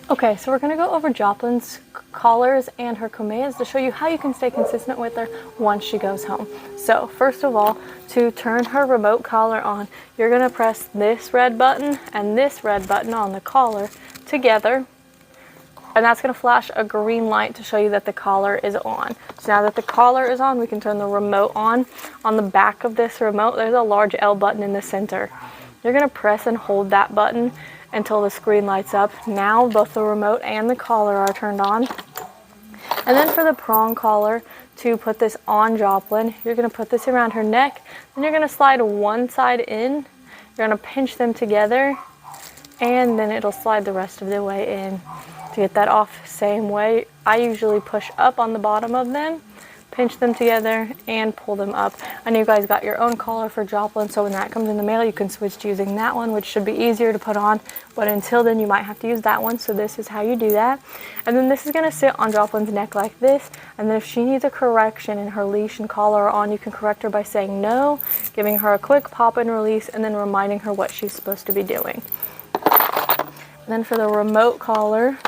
Okay, so we're going to go over Joplin's collars and her commands to show you how you can stay consistent with her once she goes home. So first of all, to turn her remote collar on, you're going to press this red button and this red button on the collar together, and that's going to flash a green light to show you that the collar is on. So now that the collar is on, we can turn the remote on. On the back of this remote, there's a large L button in the center. You're going to press and hold that button until the screen lights up. Now both the remote and the collar are turned on. And then for the prong collar, to put this on Joplin, you're going to put this around her neck, then you're going to slide one side in, you're going to pinch them together, and then it'll slide the rest of the way in. To get that off same way, I usually push up on the bottom of them, pinch them together, and pull them up. I know you guys got your own collar for Joplin, so when that comes in the mail, you can switch to using that one, which should be easier to put on, but until then, you might have to use that one, so this is how you do that. And then this is going to sit on Joplin's neck like this, and then if she needs a correction and her leash and collar are on, you can correct her by saying no, giving her a quick pop and release, and then reminding her what she's supposed to be doing. And then for the remote collar,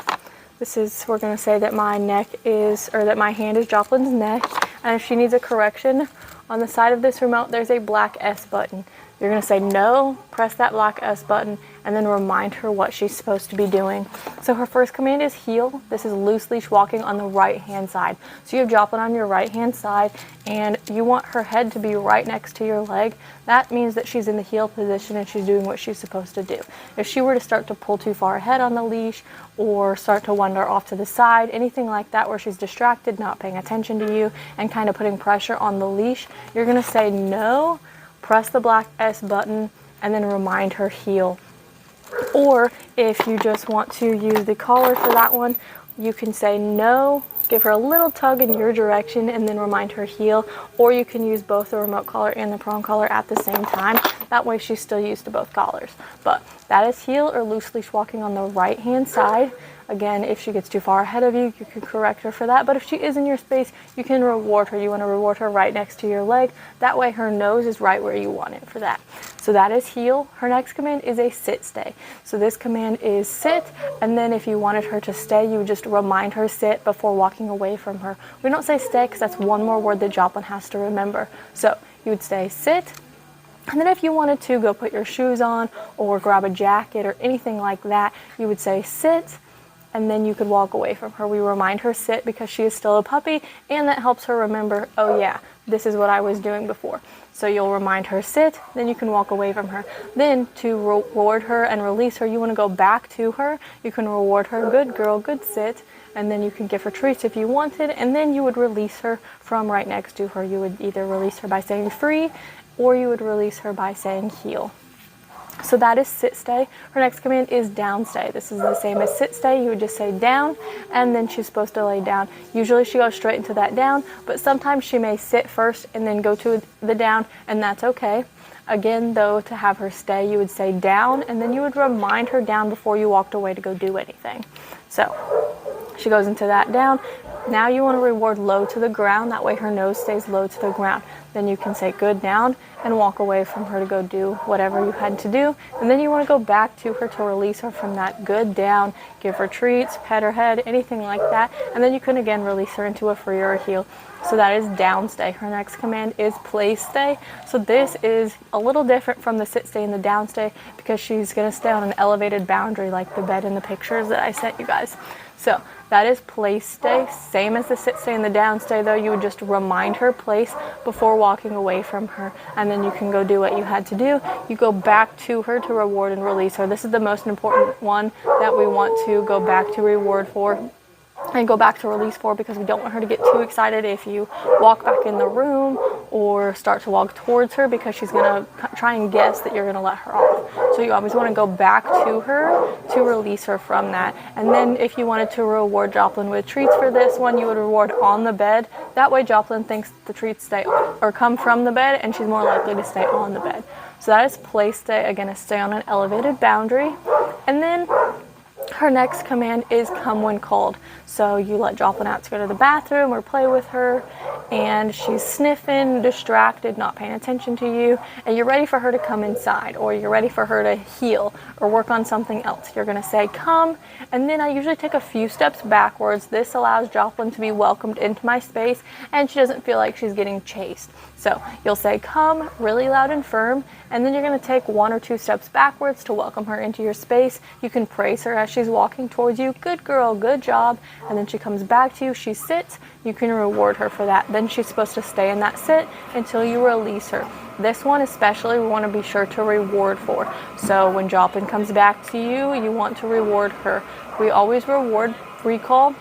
we're going to say that my hand is Joplin's neck, and if she needs a correction, on the side of this remote there's a black S button. You're going to say no, press that black S button, and then remind her what she's supposed to be doing. So her first command is heel. This is loose leash walking on the right hand side. So you have Joplin on your right hand side, and you want her head to be right next to your leg. That means that she's in the heel position and she's doing what she's supposed to do. If she were to start to pull too far ahead on the leash or start to wander off to the side, anything like that where she's distracted, not paying attention to you, and kind of putting pressure on the leash, you're going to say no, press the black S button, and then remind her heel. Or if you just want to use the collar for that one, you can say no, give her a little tug in your direction, and then remind her heel. Or you can use both the remote collar and the prong collar at the same time. That way she's still used to both collars. But that is heel or loose leash walking on the right hand side. Again, if she gets too far ahead of you, you can correct her for that. But if she is in your space, you can reward her. You want to reward her right next to your leg. That way her nose is right where you want it for that. So that is heel. Her next command is a sit stay. So this command is sit, and then if you wanted her to stay, you would just remind her sit before walking away from her. We don't say stay because that's one more word that Joplin has to remember. So you would say sit, and then if you wanted to go put your shoes on or grab a jacket or anything like that, you would say sit, and then you could walk away from her. We remind her sit because she is still a puppy, and that helps her remember, oh yeah, this is what I was doing before. So you'll remind her sit, then you can walk away from her. Then to reward her and release her, you want to go back to her. You can reward her, good girl, good sit, and then you can give her treats if you wanted, and then you would release her from right next to her. You would either release her by saying free, or you would release her by saying heel. So that is sit stay. Her next command is down stay. This is the same as sit stay. You would just say down, and then she's supposed to lay down. Usually she goes straight into that down, but sometimes she may sit first and then go to the down, and that's okay. Again, though, to have her stay, you would say down, and then you would remind her down before you walked away to go do anything. So she goes into that down. Now you want to reward low to the ground. That way her nose stays low to the ground. Then you can say good down and walk away from her to go do whatever you had to do. And then you want to go back to her to release her from that good down, give her treats, pet her head, anything like that. And then you can again release her into a free or a heel. So that is down stay. Her next command is place stay. So this is a little different from the sit stay and the down stay because she's going to stay on an elevated boundary like the bed in the pictures that I sent you guys. So that is place stay. Same as the sit stay and the down stay, though. You would just remind her place before walking away from her, and then you can go do what you had to do. You go back to her to reward and release her. This is the most important one that we want to go back to reward for and go back to release for, because we don't want her to get too excited if you walk back in the room or start to walk towards her, because she's going to try and guess that you're going to let her off. So you always want to go back to her to release her from that. And then if you wanted to reward Joplin with treats for this one, you would reward on the bed. That way Joplin thinks the treats stay or come from the bed, and she's more likely to stay on the bed. So that is place stay. Again, is stay on an elevated boundary. And then her next command is come when called. So you let Joplin out to go to the bathroom or play with her, and she's sniffing, distracted, not paying attention to you, and you're ready for her to come inside, or you're ready for her to heal or work on something else, you're going to say come, and then I usually take a few steps backwards. This allows Joplin to be welcomed into my space and she doesn't feel like she's getting chased. So you'll say come really loud and firm, and then you're going to take 1 or 2 steps backwards to welcome her into your space. You can praise her as she's walking towards you. Good girl, good job. And then she comes back to you, she sits, you can reward her for that. Then she's supposed to stay in that sit until you release her. This one especially we want to be sure to reward for. So when Joplin comes back to you, you want to reward her. We always reward recall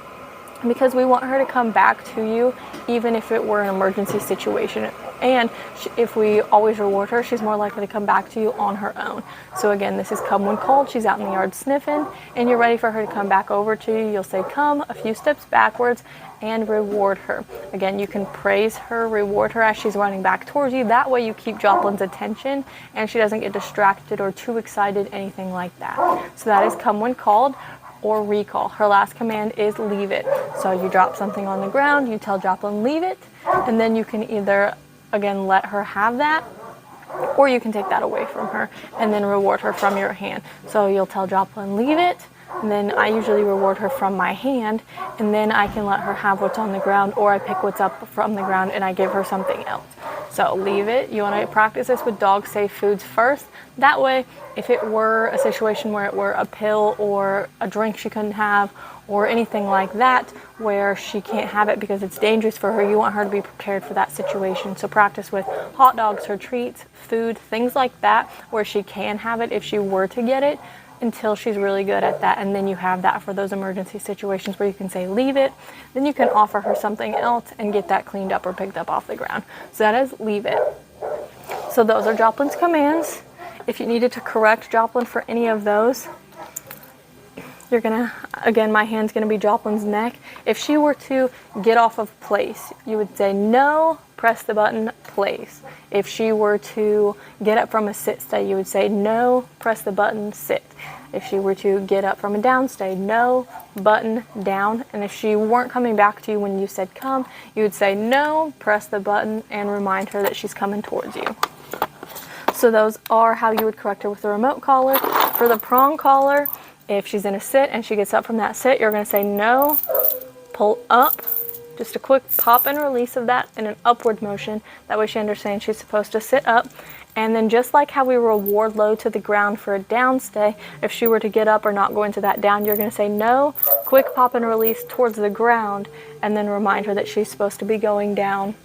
because we want her to come back to you even if it were an emergency situation. And if we always reward her, she's more likely to come back to you on her own. So again, this is come when called. She's out in the yard sniffing and you're ready for her to come back over to you. You'll say come a few steps backwards and reward her. Again, you can praise her, reward her as she's running back towards you. That way you keep Joplin's attention and she doesn't get distracted or too excited, anything like that. So that is come when called or recall. Her last command is leave it. So you drop something on the ground, you tell Joplin leave it, and then you can either again let her have that, or you can take that away from her and then reward her from your hand. So you'll tell Joplin leave it, and then I usually reward her from my hand, and then I can let her have what's on the ground, or I pick what's up from the ground and I give her something else. So leave it. You want to practice this with dog safe foods first. That way, if it were a situation where it were a pill or a drink she couldn't have or anything like that where she can't have it because it's dangerous for her, you want her to be prepared for that situation. So practice with hot dogs, her treats, food, things like that where she can have it if she were to get it, until she's really good at that. And then you have that for those emergency situations where you can say leave it. Then you can offer her something else and get that cleaned up or picked up off the ground. So that is leave it. So those are Joplin's commands. If you needed to correct Joplin for any of those, you're gonna, again, my hand's gonna be Joplin's neck. If she were to get off of place, you would say no, press the button, place. If she were to get up from a sit stay, you would say no, press the button, sit. If she were to get up from a down stay, no, button, down. And if she weren't coming back to you when you said come, you would say no, press the button, and remind her that she's coming towards you. So those are how you would correct her with the remote collar. For the prong collar, if she's in a sit and she gets up from that sit, you're going to say no, pull up, just a quick pop and release of that in an upward motion. That way she understands she's supposed to sit up. And then just like how we reward low to the ground for a down stay, if she were to get up or not go into that down, you're going to say no, quick pop and release towards the ground, and then remind her that she's supposed to be going down.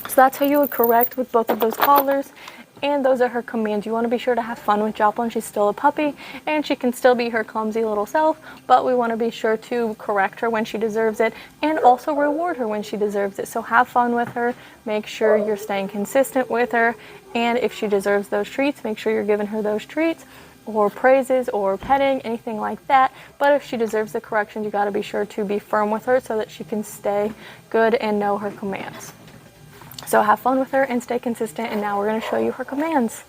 So that's how you would correct with both of those collars. And those are her commands. You want to be sure to have fun with Joplin. She's still a puppy and she can still be her clumsy little self, but we want to be sure to correct her when she deserves it and also reward her when she deserves it. So have fun with her. Make sure you're staying consistent with her. And if she deserves those treats, make sure you're giving her those treats or praises or petting, anything like that. But if she deserves the corrections, you got to be sure to be firm with her so that she can stay good and know her commands. So have fun with her and stay consistent, and now we're going to show you her commands.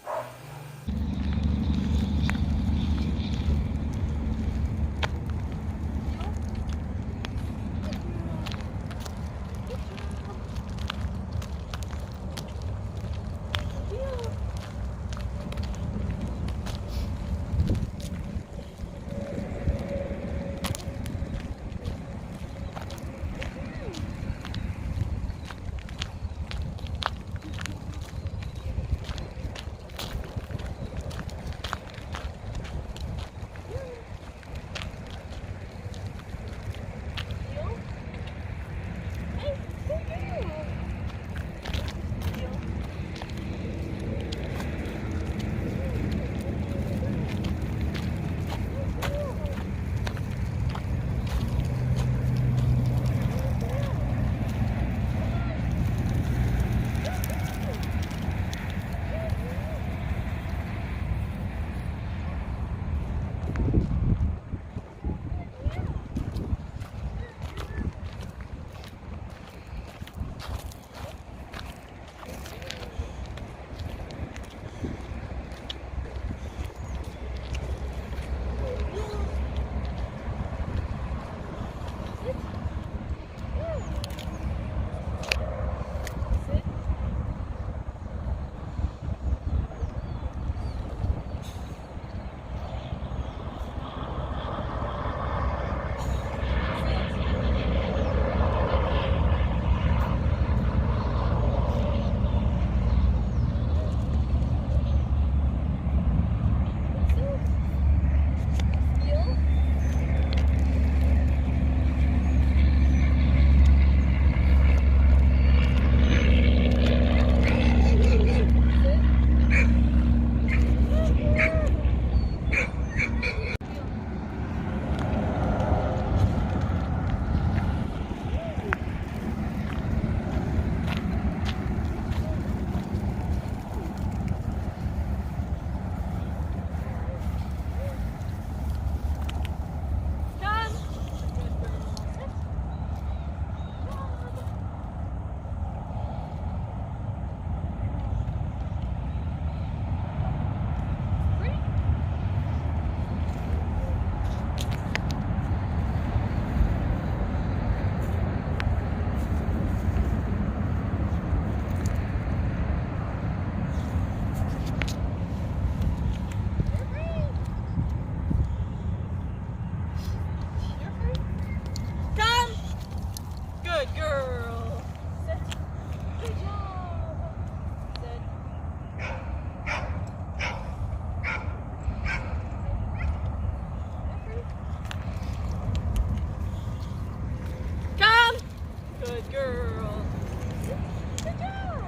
Good girl. Good job.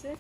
Sit.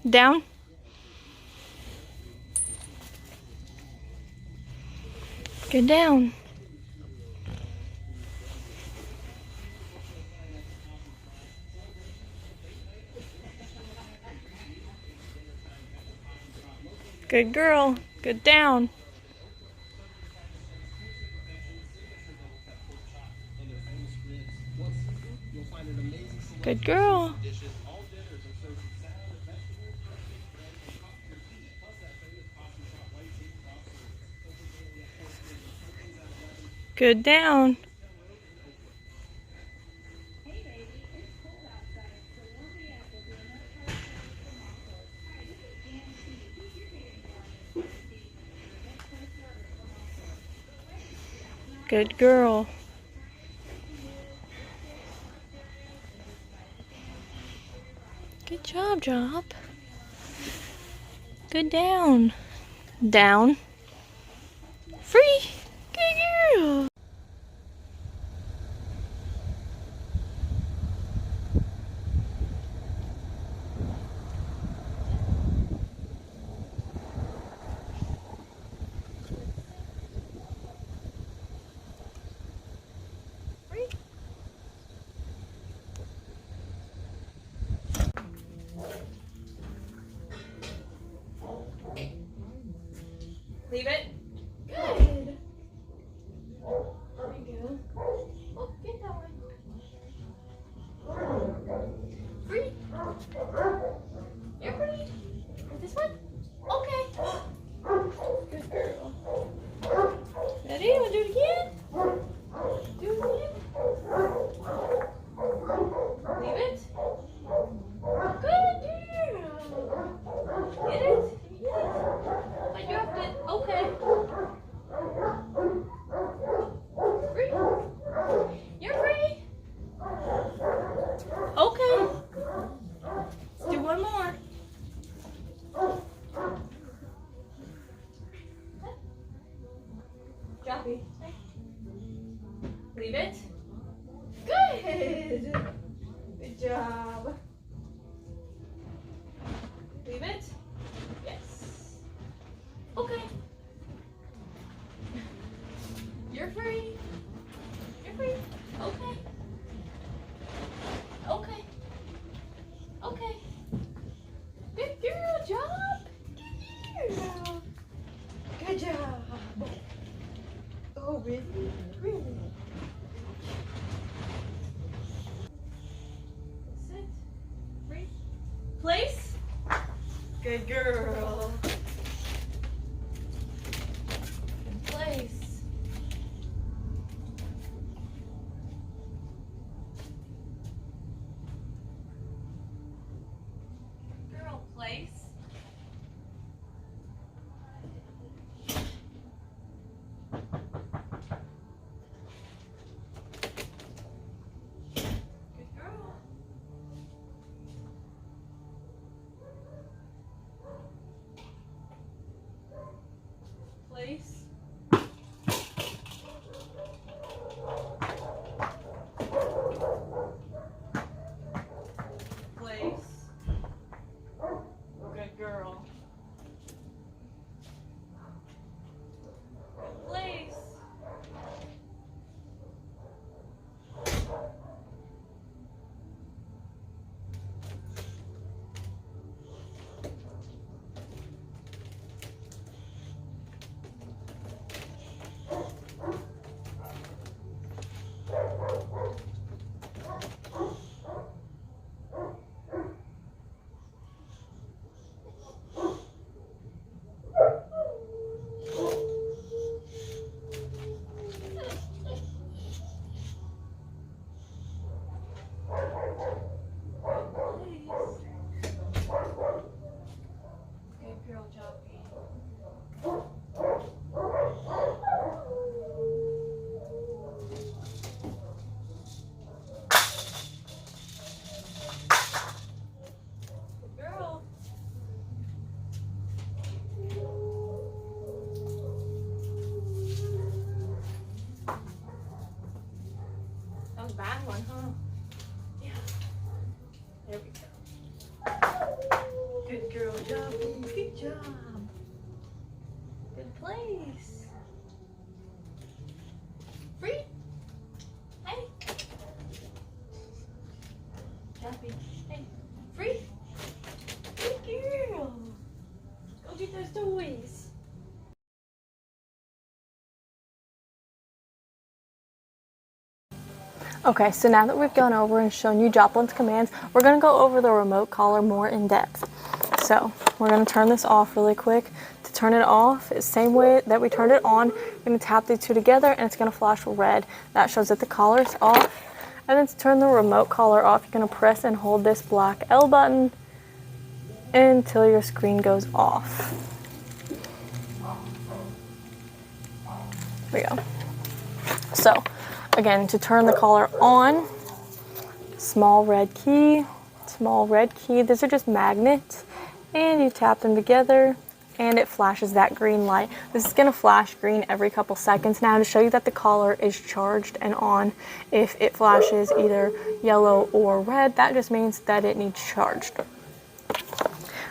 Down. Get down. Good girl. Good down. Good girl. Good down. Good girl. Good job, Jop. Good down. Down. Free. Good girl. Leave it. Good. There you go. Oh, get that one. Free. You're free. Place. Good girl. Good place. Girl, place. Place. Place. Good girl. Place. That was a bad one, huh? Yeah. There we go. Good girl, Joplin. Good job. Good place. Free. Hey. Joplin. Hey. Free. Good girl. Go get those toys. Okay, so now that we've gone over and shown you Joplin's commands, we're going to go over the remote collar more in depth. So we're going to turn this off really quick. To turn it off, it's the same way that we turned it on. You're going to tap the two together and it's going to flash red. That shows that the collar is off. And then to turn the remote collar off, you're going to press and hold this black L button until your screen goes off. There we go. So again, to turn the collar on, small red key, small red key. These are just magnets, and you tap them together and it flashes that green light. This is going to flash green every couple seconds now to show you that the collar is charged and on. If it flashes either yellow or red, that just means that it needs charged.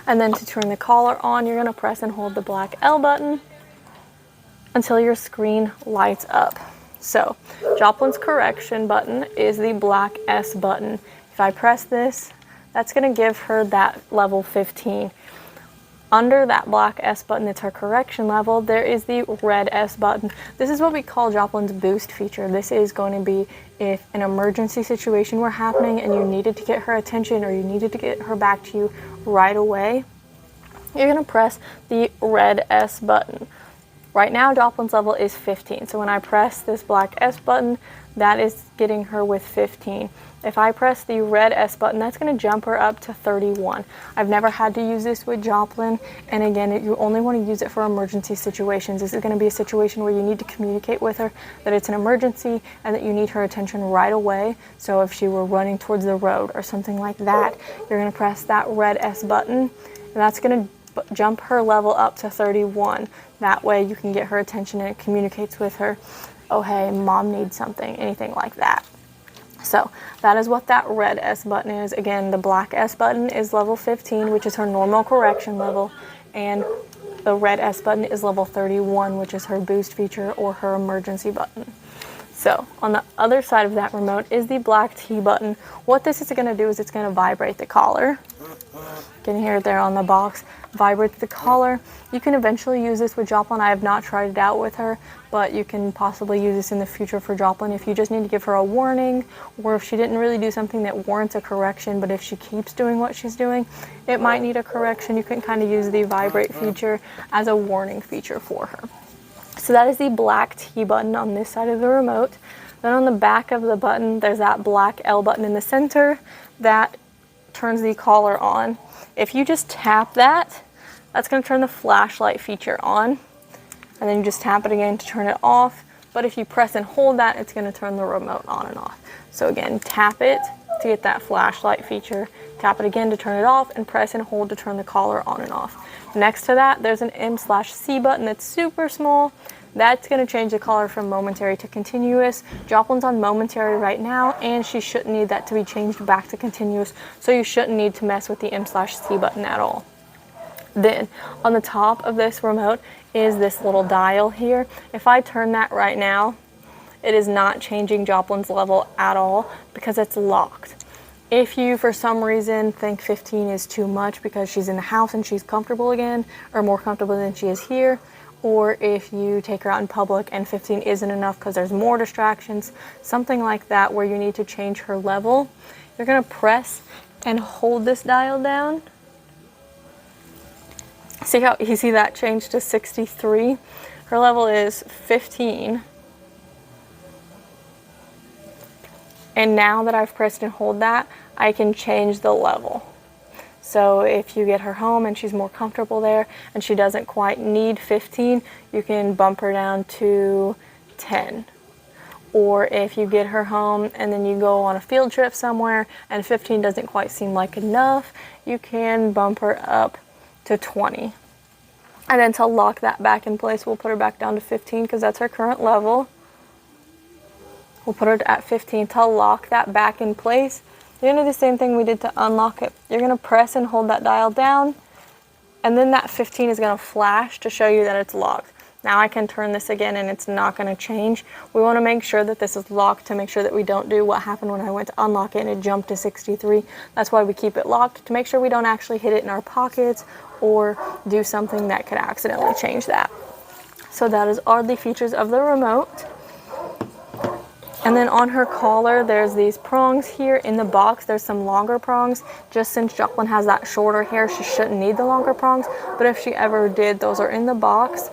And then to turn the collar on, you're going to press and hold the black L button until your screen lights up. So Joplin's correction button is the black S button. If I press this, that's going to give her that level 15. Under that black S button, it's her correction level, there is the red S button. This is what we call Joplin's boost feature. This is going to be if an emergency situation were happening and you needed to get her attention or you needed to get her back to you right away, you're going to press the red S button. Right now, Joplin's level is 15. So when I press this black S button, that is getting her with 15. If I press the red S button, that's going to jump her up to 31. I've never had to use this with Joplin. And again, you only want to use it for emergency situations. This is going to be a situation where you need to communicate with her that it's an emergency and that you need her attention right away. So if she were running towards the road or something like that, you're going to press that red S button, and that's going to jump her level up to 31. That way you can get her attention and it communicates with her, oh hey, mom needs something, anything like that. So that is what that red S button is. Again, the black S button is level 15, which is her normal correction level, and the red S button is level 31, which is her boost feature or her emergency button. So on the other side of that remote is the black T button. What this is going to do is it's going to vibrate the collar. You can hear it there on the box. Vibrate the collar. You can eventually use this with Joplin. I have not tried it out with her, but you can possibly use this in the future for Joplin if you just need to give her a warning, or if she didn't really do something that warrants a correction, but if she keeps doing what she's doing, it might need a correction. You can kind of use the vibrate feature as a warning feature for her. So that is the black T button on this side of the remote. Then on the back of the button, there's that black L button in the center that turns the collar on. If you just tap that, that's going to turn the flashlight feature on. And then you just tap it again to turn it off. But if you press and hold that, it's going to turn the remote on and off. So again, tap it to get that flashlight feature. Tap it again to turn it off, and press and hold to turn the collar on and off. Next to that, there's an M/C button that's super small. That's going to change the collar from momentary to continuous. Joplin's on momentary right now, and she shouldn't need that to be changed back to continuous, so you shouldn't need to mess with the M/C button at all. Then, on the top of this remote is this little dial here. If I turn that right now, it is not changing Joplin's level at all because it's locked. If you, for some reason, think 15 is too much because she's in the house and she's comfortable again, or more comfortable than she is here, or if you take her out in public and 15 isn't enough because there's more distractions, something like that where you need to change her level, you're going to press and hold this dial down. See how you see that change to 63? Her level is 15. And now that I've pressed and hold that, I can change the level. So if you get her home and she's more comfortable there and she doesn't quite need 15, you can bump her down to 10. Or if you get her home and then you go on a field trip somewhere and 15 doesn't quite seem like enough, you can bump her up to 20. And then to lock that back in place, we'll put her back down to 15 because that's her current level. We'll put her at 15 to lock that back in place. You're going to do the same thing we did to unlock it. You're going to press and hold that dial down, and then that 15 is going to flash to show you that it's locked. Now I can turn this again and it's not going to change. We want to make sure that this is locked to make sure that we don't do what happened when I went to unlock it and it jumped to 63. That's why we keep it locked, to make sure we don't actually hit it in our pockets or do something that could accidentally change that. So that are the features of the remote. And then on her collar, there's these prongs here. In the box, there's some longer prongs. Just since Joplin has that shorter hair, she shouldn't need the longer prongs. But if she ever did, those are in the box.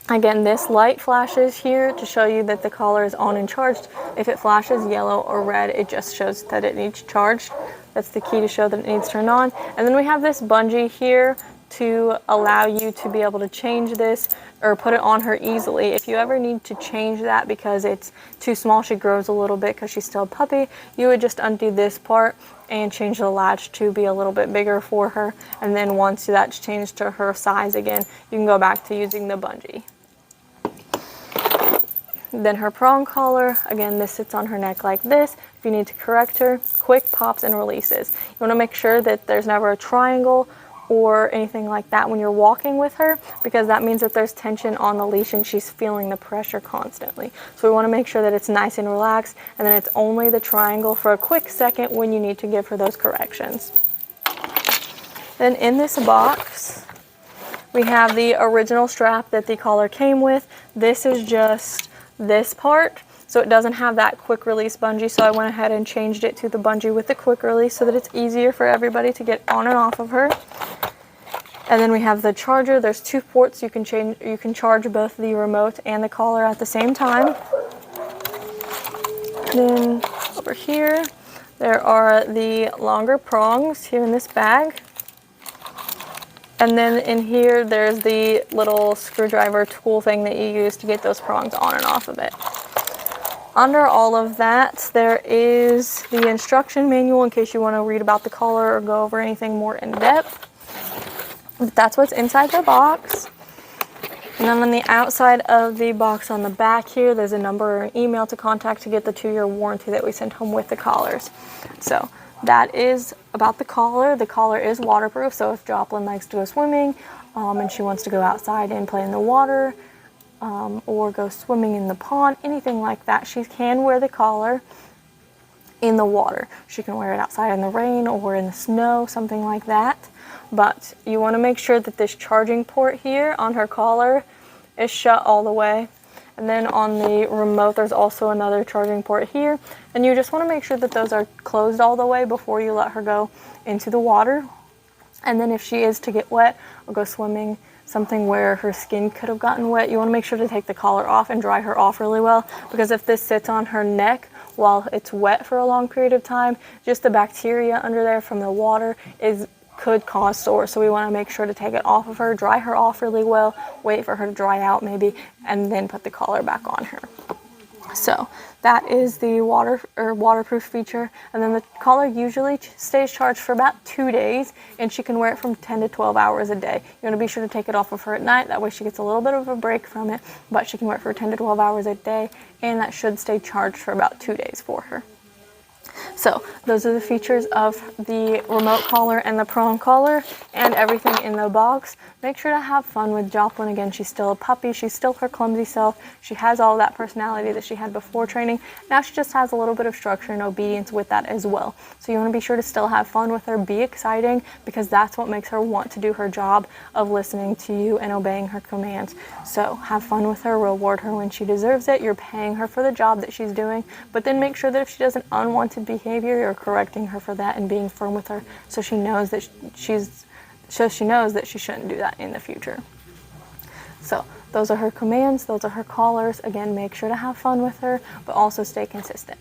Again, this light flashes here to show you that the collar is on and charged. If it flashes yellow or red, it just shows that it needs charged. That's the key to show that it needs turned on. And then we have this bungee here to allow you to be able to change this or put it on her easily. If you ever need to change that because it's too small, she grows a little bit because she's still a puppy, you would just undo this part and change the latch to be a little bit bigger for her. And then once that's changed to her size again, you can go back to using the bungee. Then her prong collar, again, this sits on her neck like this. If you need to correct her, quick pops and releases. You want to make sure that there's never a triangle or anything like that when you're walking with her, because that means that there's tension on the leash and she's feeling the pressure constantly. So we want to make sure that it's nice and relaxed, and then it's only the triangle for a quick second when you need to give her those corrections. Then in this box, we have the original strap that the collar came with. This is just this part, so it doesn't have that quick release bungee, so I went ahead and changed it to the bungee with the quick release so that it's easier for everybody to get on and off of her. And then we have the charger. There's two ports. You can charge both the remote and the collar at the same time. Then over here, there are the longer prongs here in this bag. And then in here, there's the little screwdriver tool thing that you use to get those prongs on and off of it. Under all of that, there is the instruction manual in case you want to read about the collar or go over anything more in depth. But that's what's inside the box. And then on the outside of the box on the back here, there's a number or an email to contact to get the 2-year warranty that we sent home with the collars. So that is about the collar. The collar is waterproof, so if Joplin likes to go swimming and she wants to go outside and play in the water, or go swimming in the pond, anything like that. She can wear the collar in the water. She can wear it outside in the rain or in the snow, something like that. But you want to make sure that this charging port here on her collar is shut all the way. And then on the remote, there's also another charging port here. And you just want to make sure that those are closed all the way before you let her go into the water. And then if she is to get wet or go swimming, something where her skin could have gotten wet, you want to make sure to take the collar off and dry her off really well, because if this sits on her neck while it's wet for a long period of time, just the bacteria under there from the water could cause sores. So we want to make sure to take it off of her, dry her off really well, wait for her to dry out maybe, and then put the collar back on her. So that is the waterproof feature. And then the collar usually stays charged for about 2 days, and she can wear it from 10 to 12 hours a day. You want to be sure to take it off of her at night. That way she gets a little bit of a break from it, but she can wear it for 10 to 12 hours a day, and that should stay charged for about 2 days for her. So those are the features of the remote collar and the prong collar and everything in the box. Make sure to have fun with Joplin. Again, she's still a puppy. She's still her clumsy self. She has all that personality that she had before training. Now she just has a little bit of structure and obedience with that as well. So you want to be sure to still have fun with her, be exciting, because that's what makes her want to do her job of listening to you and obeying her commands. So have fun with her, reward her when she deserves it. You're paying her for the job that she's doing, but then make sure that if she does an unwanted behavior, you're correcting her for that and being firm with her so she knows that she shouldn't do that in the future. So those are her commands, those are her collars. Again, make sure to have fun with her, but also stay consistent.